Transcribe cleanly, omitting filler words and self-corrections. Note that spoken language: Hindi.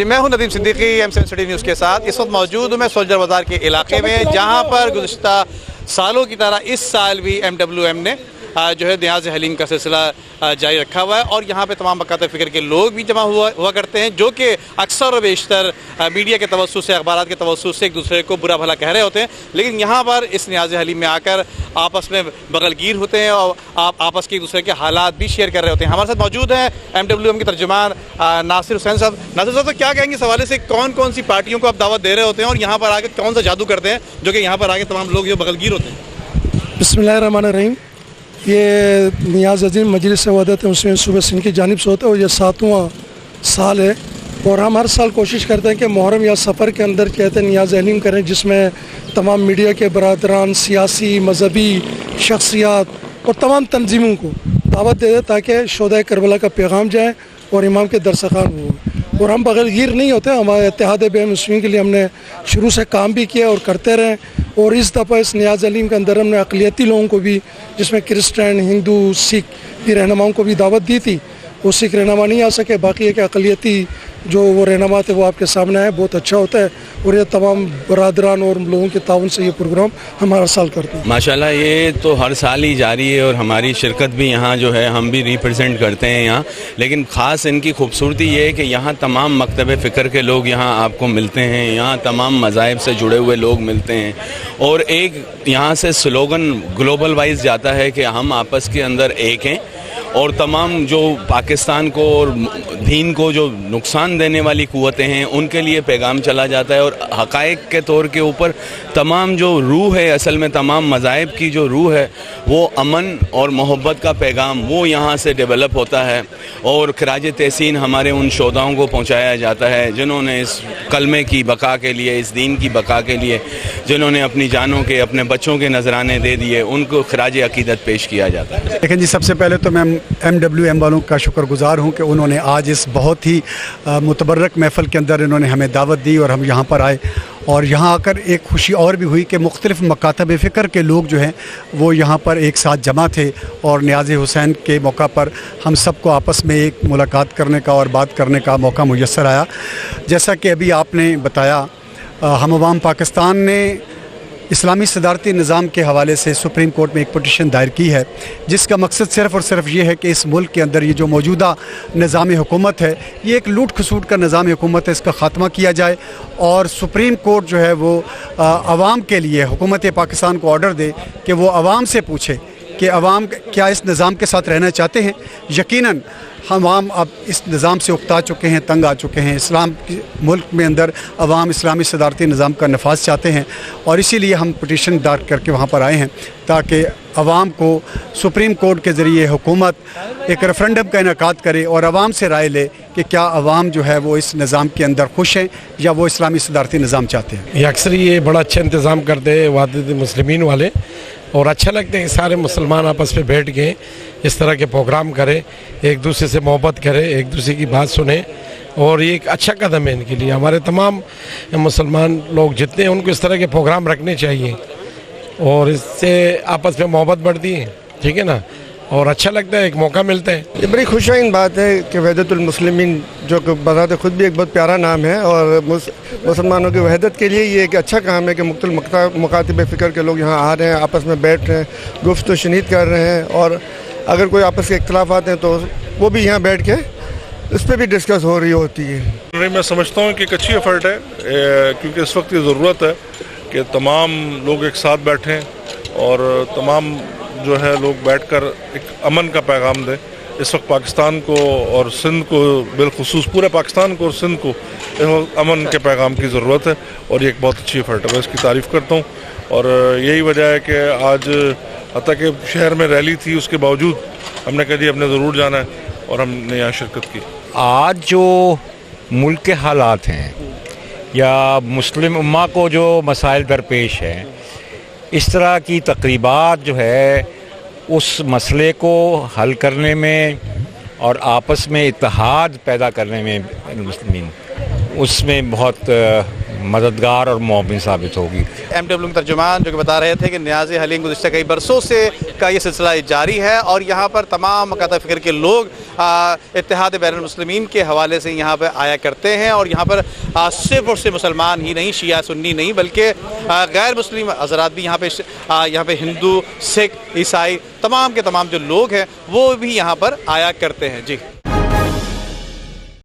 जी, मैं हूं नदीम सिद्दीकी एम7 सिटी न्यूज़ के साथ। इस वक्त मौजूद हूं मैं सोल्जर बाज़ार के इलाके में, जहां पर गुज़िश्ता सालों की तरह इस साल भी MWM ने जो है न्याज़ हलीम का सिलसिला जारी रखा हुआ है। और यहाँ पे तमाम मकातब फ़िक्र के लोग भी जमा हुआ करते हैं, जो कि अक्सर और बेशतर मीडिया के तवस्सुस से, अखबारात के तवस्सुस से एक दूसरे को बुरा भला कह रहे होते हैं। लेकिन यहाँ पर इस न्याज़ हलीम में आकर आपस में बगलगीर होते हैं और आप आपस के एक दूसरे के हालात भी शेयर कर रहे होते हैं। हमारे साथ मौजूद हैं MWM के तर्जुमान नासिर हुसैन साहब। नासिर साहब, तो क्या कहेंगे इस हवाले से, कौन कौन सी पार्टियों को आप दावत दे रहे होते हैं और यहाँ पर आकर कौन सा जादू करते हैं जो कि यहाँ पर आके तमाम लोग जो बगलगीर होते हैं? बिस्मिल्लाहिर्रहमानिर्रहीम। ये नियाज़ अज़ीम मजलिस वहदत मुस्लिमीन सूबा सिंध की जानिब से होता है और ये 7वां साल है। और हम हर साल कोशिश करते हैं कि मुहर्रम या सफ़र के अंदर कहते हैं नियाज़ हलीम करें, जिसमें तमाम मीडिया के बरादरान, सियासी, मजहबी शख्सियात और तमाम तंजीमों को दावत दे दें ताकि शोदा करबला का पैगाम जाए और इमाम के दरसखान हो। और हम बगलगीर नहीं होते, हमारे इत्तेहाद बेन मुस्लिमीन के लिए हमने शुरू से काम भी किया और करते रहें। और इस दफ़ा इस नियाज़ हलीम के अंदर हमने अक़लियती लोगों को भी, जिसमें क्रिश्चियन, हिंदू, सिख की रहनुमाओं को भी दावत दी थी। वो सिख रहनुमा नहीं आ सके, बाकी है कि अक़लियती जो वो रहनुमा थे वो आपके सामने आए, बहुत अच्छा होता है। और ये तमाम बरादरान और लोगों के ताउन से ये प्रोग्राम हम हर साल करते हैं। माशाल्लाह, ये तो हर साल ही जारी है और हमारी शिरकत भी यहाँ जो है हम भी रिप्रेजेंट करते हैं यहाँ। लेकिन ख़ास इनकी खूबसूरती ये है कि यहाँ तमाम मकतब फ़िक्र के लोग यहाँ आपको मिलते हैं, यहाँ तमाम मज़ाहिब से जुड़े हुए लोग मिलते हैं। और एक यहाँ से स्लोगन ग्लोबल वाइज जाता है कि हम आपस के अंदर एक हैं और तमाम जो पाकिस्तान को और दीन को जो नुकसान देने वाली क़ुव्वतें हैं उनके लिए पैगाम चला जाता है। और हक़ाइक़ के तौर के ऊपर तमाम जो रूह है, असल में तमाम मज़ाहिब की जो रूह है, वो अमन और मोहब्बत का पैगाम वो यहाँ से डेवलप होता है। और खराज तहसीन हमारे उन शोधाओं को पहुँचाया जाता है जिन्होंने इस कलमे की बका के लिए, इस दीन की बका के लिए, जिन्होंने अपनी जानों के, अपने बच्चों के नजराने दे दिए, उनको खराज अकीदत पेश किया जाता है। लेकिन जी, सबसे पहले तो मैं MWM वालों का शुक्रगुजार हूँ कि उन्होंने आज इस बहुत ही मुतबर्रक महफ़िल के अंदर इन्होंने हमें दावत दी और हम यहाँ पर आए। और यहाँ आकर एक खुशी और भी हुई कि मुख्तलिफ़ मकातब फ़िक्र के लोग जो हैं वो यहाँ पर एक साथ जमा थे और न्याज़ हुसैन के मौका पर हम सबको आपस में एक मुलाकात करने का और बात करने का मौका मुयस्सर आया। जैसा कि अभी आपने बताया, हम अवाम पाकिस्तान ने इस्लामी सदारती निज़ाम के हवाले से सुप्रीम कोर्ट में एक पटिशन दायर की है, जिसका मकसद सिर्फ़ और सिर्फ ये है कि इस मुल्क के अंदर ये जो मौजूदा निज़ाम हुकूमत है, ये एक लूट खसूट का निज़ाम हुकूमत है, इसका ख़ात्मा किया जाए। और सुप्रीम कोर्ट जो है वो अवाम के लिए हुकूमत पाकिस्तान को ऑर्डर दे कि वो अवाम से पूछे कि अवाम क्या इस निज़ाम के साथ रहना चाहते हैं। यकीनन हम आम अब इस निज़ाम से उकता चुके हैं, तंग आ चुके हैं। इस्लाम मुल्क में अंदर अवाम इस्लामी सदारती निज़ाम का नफाज चाहते हैं और इसीलिए हम पटिशन दायर करके वहाँ पर आए हैं ताकि अवाम को सुप्रीम कोर्ट के ज़रिए हुकूमत एक रेफरेंडम का इनेकाद करे और अवाम से राय ले कि क्या अवाम जो है वो इस निज़ाम के अंदर खुश हैं या वो इस्लामी सदारती निज़ाम चाहते हैं। ये अक्सर ये बड़ा अच्छा इंतज़ाम करते हैं वहदत मुस्लिमीन वाले, और अच्छा लगता है कि सारे मुसलमान आपस में बैठ के इस तरह के प्रोग्राम करें, एक दूसरे से मोहब्बत करें, एक दूसरे की बात सुने। और ये एक अच्छा कदम है इनके लिए। हमारे तमाम मुसलमान लोग जितने हैं उनको इस तरह के प्रोग्राम रखने चाहिए और इससे आपस में मोहब्बत बढ़ती है, ठीक है ना, और अच्छा लगता है, एक मौका मिलता है। ये बड़ी खुशहाइन बात है कि वहदतुल मुस्लिमीन, जो कि बज़ात खुद भी एक बहुत प्यारा नाम है, और मुसलमानों की वहदत के लिए ये एक अच्छा काम है कि मुख्तलिफ मकातब फ़िक्र के लोग यहाँ आ रहे हैं, आपस में बैठ रहे हैं, गुफ्त शनीद कर रहे हैं। और अगर कोई आपस के इख्तलाफात हैं तो वो भी यहाँ बैठ के उस पर भी डिस्कस हो रही होती है। मैं समझता हूँ कि एक अच्छी एफर्ट है, क्योंकि इस वक्त ये ज़रूरत है कि तमाम लोग एक साथ बैठें और तमाम जो है लोग बैठकर एक अमन का पैगाम दें। इस वक्त पाकिस्तान को और सिंध को, बिलखुसूस पूरे पाकिस्तान को और सिंध को इस वक्त अमन के पैगाम की ज़रूरत है और ये एक बहुत अच्छी एफर्ट है। मैं इसकी तारीफ़ करता हूँ और यही वजह है कि आज हत्ता कि शहर में रैली थी, उसके बावजूद हमने कहा जी हमने ज़रूर जाना है और हमने यहाँ शिरकत की। आज जो मुल्क के हालात हैं या मुस्लिम उम्मा को जो मसाइल दरपेश हैं, इस तरह की तकरीबात जो है उस मसले को हल करने में और आपस में इत्तेहाद पैदा करने में मुस्लिमीन उसमें बहुत मददगार और मुआविन साबित होगी। MW के तर्जुमान जो कि बता रहे थे कि न्याज़ हलीम गुज़िश्ता कई बरसों से का ये सिलसिला जारी है और यहाँ पर तमाम मकाता फ़िक्र के लोग इत्तेहाद बैनुल मुस्लिमीन के हवाले से यहाँ पर आया करते हैं और यहाँ पर सिर्फ और सिर्फ मुसलमान ही नहीं, शिया सुन्नी नहीं बल्कि गैर मुस्लिम हज़रात भी यहाँ पे हिंदू, सिख, ईसाई तमाम के तमाम जो लोग हैं वो भी यहाँ पर आया करते हैं। जी।